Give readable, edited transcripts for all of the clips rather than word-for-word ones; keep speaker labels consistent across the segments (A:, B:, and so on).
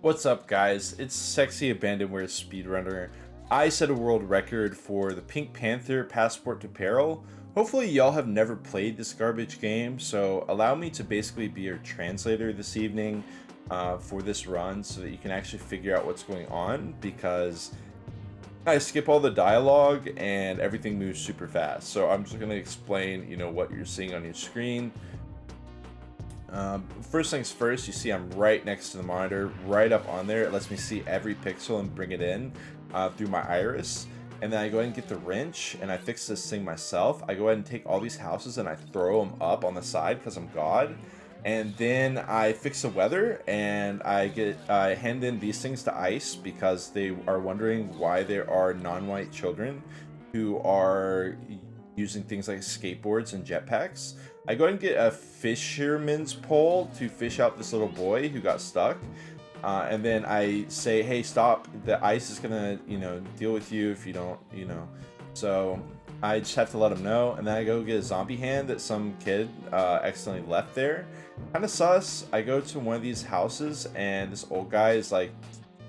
A: What's up, guys? It's Sexy Abandonware Speedrunner. I set a world record for the Pink Panther Passport to Peril. Hopefully y'all have never played this garbage game, so allow me to basically be your translator this evening for this run so that you can actually figure out what's going on, because I skip all the dialogue and everything moves super fast. So I'm just going to explain, what you're seeing on your screen. First things first, you see I'm right next to the monitor, right up on there. It lets me see every pixel and bring it in through my iris. And then I go ahead and get the wrench and I fix this thing myself. I go ahead and take all these houses and I throw them up on the side because I'm God. And then I fix the weather and I hand in these things to ICE because they are wondering why there are non-white children who are using things like skateboards and jetpacks. I go ahead and get a fisherman's pole to fish out this little boy who got stuck. And then I say, hey, stop. The ice is gonna, deal with you if you don't, So I just have to let him know. And then I go get a zombie hand that some kid accidentally left there. Kind of sus. I go to one of these houses and this old guy is like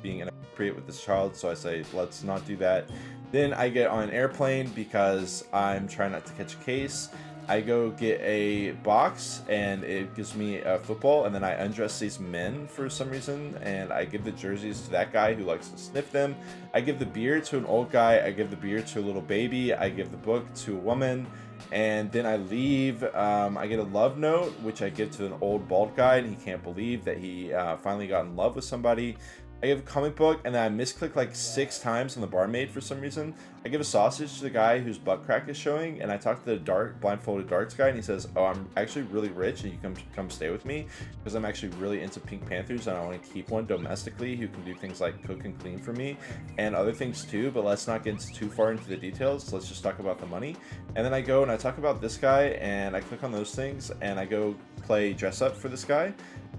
A: being inappropriate with this child. So I say, let's not do that. Then I get on an airplane because I'm trying not to catch a case. I go get a box and it gives me a football, and then I undress these men for some reason and I give the jerseys to that guy who likes to sniff them. I give the beer to an old guy, I give the beer to a little baby, I give the book to a woman, and then I leave. I get a love note which I give to an old bald guy and he can't believe that he finally got in love with somebody. I give a comic book and then I misclick like 6 times on the barmaid for some reason. I give a sausage to the guy whose butt crack is showing, and I talk to the blindfolded darts guy and he says, oh, I'm actually really rich and you come stay with me because I'm actually really into Pink Panthers and I want to keep one domestically who can do things like cook and clean for me and other things too, but let's not get too far into the details. Let's just talk about the money. And then I go and I talk about this guy and I click on those things and I go play dress up for this guy.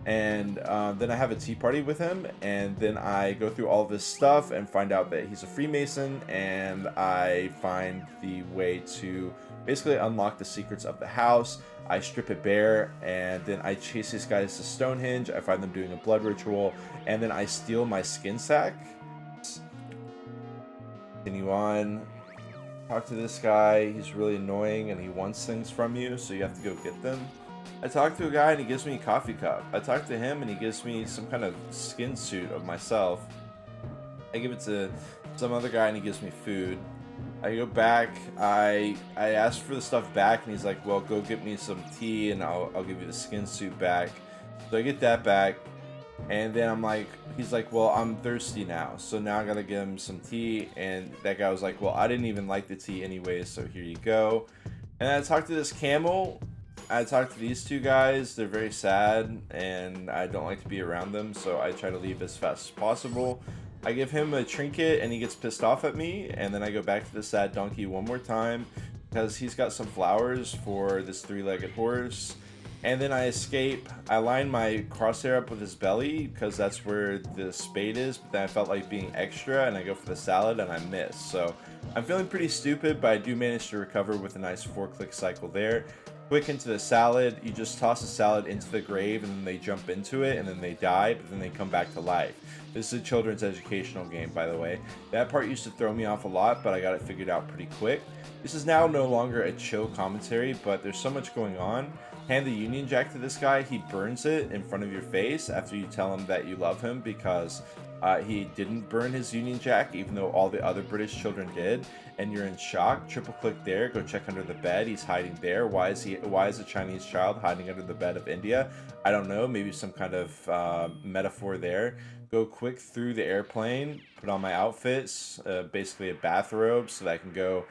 A: And then I have a tea party with him, and then I go through all of his stuff and find out that he's a Freemason, and I find the way to basically unlock the secrets of the house. I strip it bare, and then I chase these guys to Stonehenge. I find them doing a blood ritual, and then I steal my skin sack. Continue on. Talk to this guy. He's really annoying, and he wants things from you, so you have to go get them. I talk to a guy and he gives me a coffee cup. I talk to him and he gives me some kind of skin suit of myself. I give it to some other guy and he gives me food. I go back, I ask for the stuff back and he's like, well, go get me some tea and I'll give you the skin suit back. So I get that back, and then he's like, well, I'm thirsty now. So now I gotta give him some tea, and that guy was like, well, I didn't even like the tea anyways, so here you go. And I talked to this camel. I talked to these two guys. They're very sad and I don't like to be around them, so I try to leave as fast as possible. I give him a trinket and he gets pissed off at me, and then I go back to the sad donkey one more time because he's got some flowers for this 3-legged horse. And then I escape. I line my crosshair up with his belly because that's where the spade is, but then I felt like being extra and I go for the salad and I miss. So I'm feeling pretty stupid, but I do manage to recover with a nice 4-click cycle there. Quick into the salad. You just toss the salad into the grave and then they jump into it and then they die, but then they come back to life. This is a children's educational game, by the way. That part used to throw me off a lot, but I got it figured out pretty quick. This is now no longer a chill commentary, but there's so much going on. Hand the Union Jack to this guy. He burns it in front of your face after you tell him that you love him because he didn't burn his Union Jack, even though all the other British children did, and you're in shock. Triple click there, go check under the bed. He's hiding there. Why is a Chinese child hiding under the bed of India? I don't know, maybe some kind of metaphor there. Go quick through the airplane, put on my outfits, basically a bathrobe, so that I can go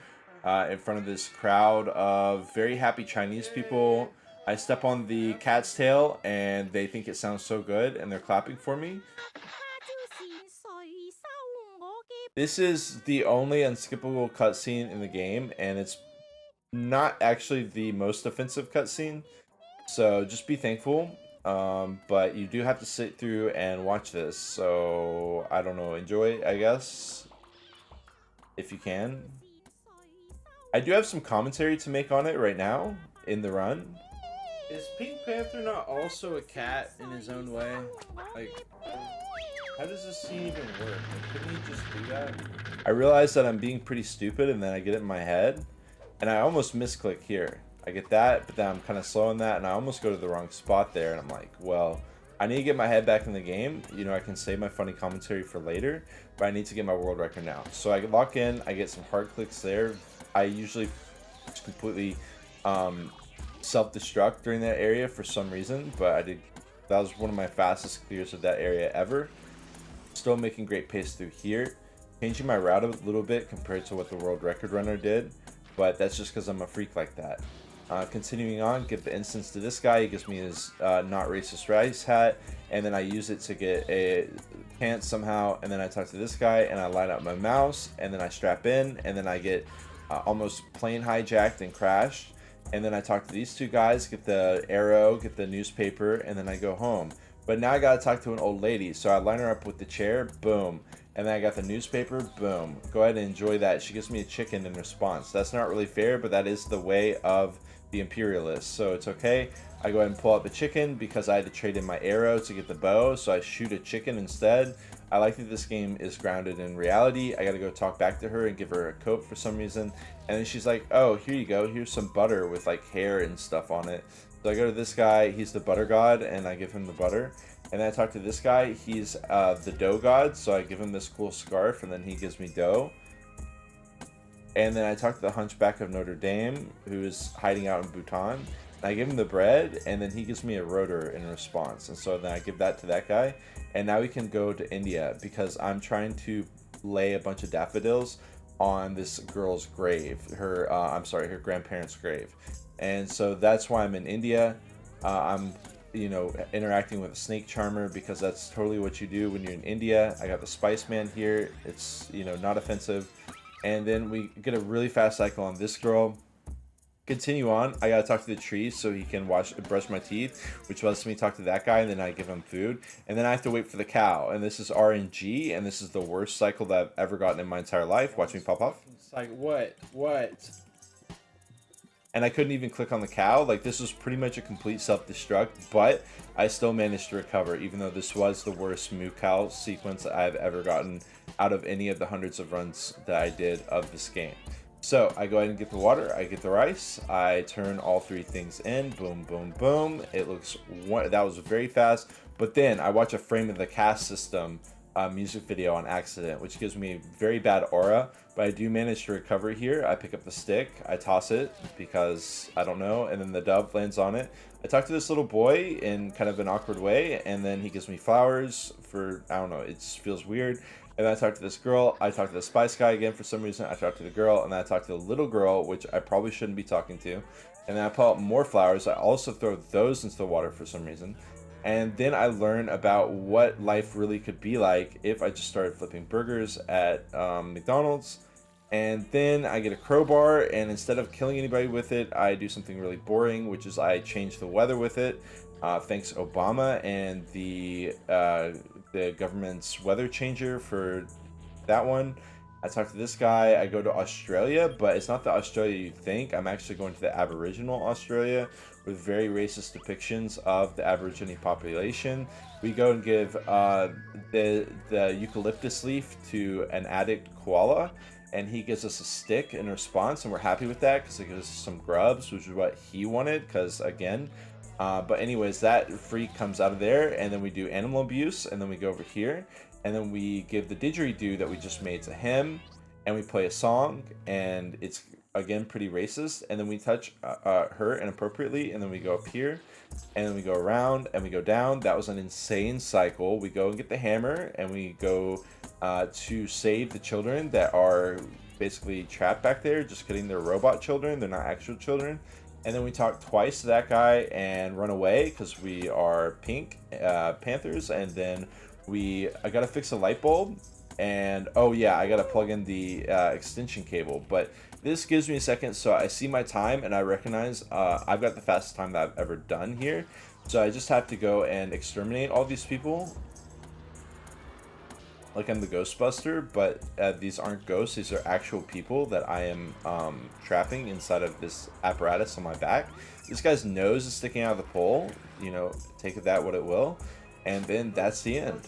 A: in front of this crowd of very happy Chinese people. I step on the cat's tail and they think it sounds so good and they're clapping for me. This is the only unskippable cutscene in the game, and it's not actually the most offensive cutscene, so just be thankful. But you do have to sit through and watch this, so I don't know, enjoy, I guess, if you can. I do have some commentary to make on it right now in the run. Is Pink Panther not also a cat in his own way? Like, How does this scene even work? Like, couldn't he just do that? I realize that I'm being pretty stupid, and then I get it in my head, and I almost misclick here. I get that, but then I'm kind of slow on that, and I almost go to the wrong spot there, and I'm like, well, I need to get my head back in the game. You know, I can save my funny commentary for later, but I need to get my world record now. So I lock in, I get some hard clicks there. I usually completely self-destruct during that area for some reason, but that was one of my fastest clears of that area ever. Still making great pace through here. Changing my route a little bit compared to what the world record runner did, but that's just because I'm a freak like that. Continuing on, give the instance to this guy. He gives me his not racist rice hat, and then I use it to get a pants somehow, and then I talk to this guy, and I line up my mouse, and then I strap in, and then I get almost plane hijacked and crashed, and then I talk to these two guys, get the arrow, get the newspaper, and then I go home. But now I gotta talk to an old lady, so I line her up with the chair, boom. And then I got the newspaper, boom. Go ahead and enjoy that. She gives me a chicken in response. That's not really fair, but that is the way of the imperialists, so it's okay. I go ahead and pull out the chicken because I had to trade in my arrow to get the bow, so I shoot a chicken instead. I like that this game is grounded in reality. I gotta go talk back to her and give her a coat for some reason. And then she's like, oh, here you go. Here's some butter with like hair and stuff on it. So I go to this guy, he's the butter god, and I give him the butter. And then I talk to this guy, he's the dough god, so I give him this cool scarf, and then he gives me dough. And then I talk to the Hunchback of Notre Dame, who is hiding out in Bhutan. And I give him the bread, and then he gives me a rotor in response. And so then I give that to that guy. And now we can go to India, because I'm trying to lay a bunch of daffodils on this girl's grave, her grandparents' grave. And so that's why I'm in India. I'm, interacting with a snake charmer, because that's totally what you do when you're in India. I got the Spice Man here. It's, not offensive. And then we get a really fast cycle on this girl. Continue on. I gotta talk to the tree so he can brush my teeth, which lets me talk to that guy, and then I give him food. And then I have to wait for the cow. And this is RNG, and this is the worst cycle that I've ever gotten in my entire life. Watch me pop off.
B: It's like, what?
A: And I couldn't even click on the cow. Like, this was pretty much a complete self-destruct, but I still managed to recover, even though this was the worst moo cow sequence I've ever gotten out of any of the hundreds of runs that I did of this game. So I go ahead and get the water, I get the rice, I turn all three things in, boom, boom, boom. It looks, that was very fast, but then I watch a frame of the cast system music video on accident, which gives me a very bad aura, but I do manage to recover here. I pick up the stick, I toss it because I don't know, and then the dove lands on it. I talk to this little boy in kind of an awkward way, and then he gives me flowers for, I don't know, it just feels weird. And then I talk to this girl, I talk to the spice guy again for some reason, I talk to the girl, and then I talk to the little girl, which I probably shouldn't be talking to. And then I pull out more flowers, I also throw those into the water for some reason. And then I learn about what life really could be like if I just started flipping burgers at McDonald's. And then I get a crowbar, and instead of killing anybody with it, I do something really boring, which is I change the weather with it. Thanks Obama and the government's weather changer for that one. I talk to this guy, I go to Australia, but it's not the Australia you think. I'm actually going to the Aboriginal Australia with very racist depictions of the Aborigine population. We go and give the eucalyptus leaf to an addict koala, and he gives us a stick in response, and we're happy with that because it gives us some grubs, which is what he wanted, because again. But anyways, that freak comes out of there, and then we do animal abuse, and then we go over here, and then we give the didgeridoo that we just made to him, and we play a song, and it's again pretty racist, and then we touch her inappropriately, and then we go up here, and then we go around, and we go down. That was an insane cycle. We go and get the hammer, and we go to save the children that are basically trapped back there. Just kidding, they're robot children, they're not actual children. And then we talk twice to that guy and run away because we are Pink Panthers. And then I gotta fix a light bulb, and oh yeah, I gotta plug in the extension cable. But this gives me a second, so I see my time and I recognize I've got the fastest time that I've ever done here. So I just have to go and exterminate all these people. Like I'm the Ghostbuster, but these aren't ghosts, these are actual people that I am trapping inside of this apparatus on my back. This guy's nose is sticking out of the pole, take of that what it will, and then that's the end.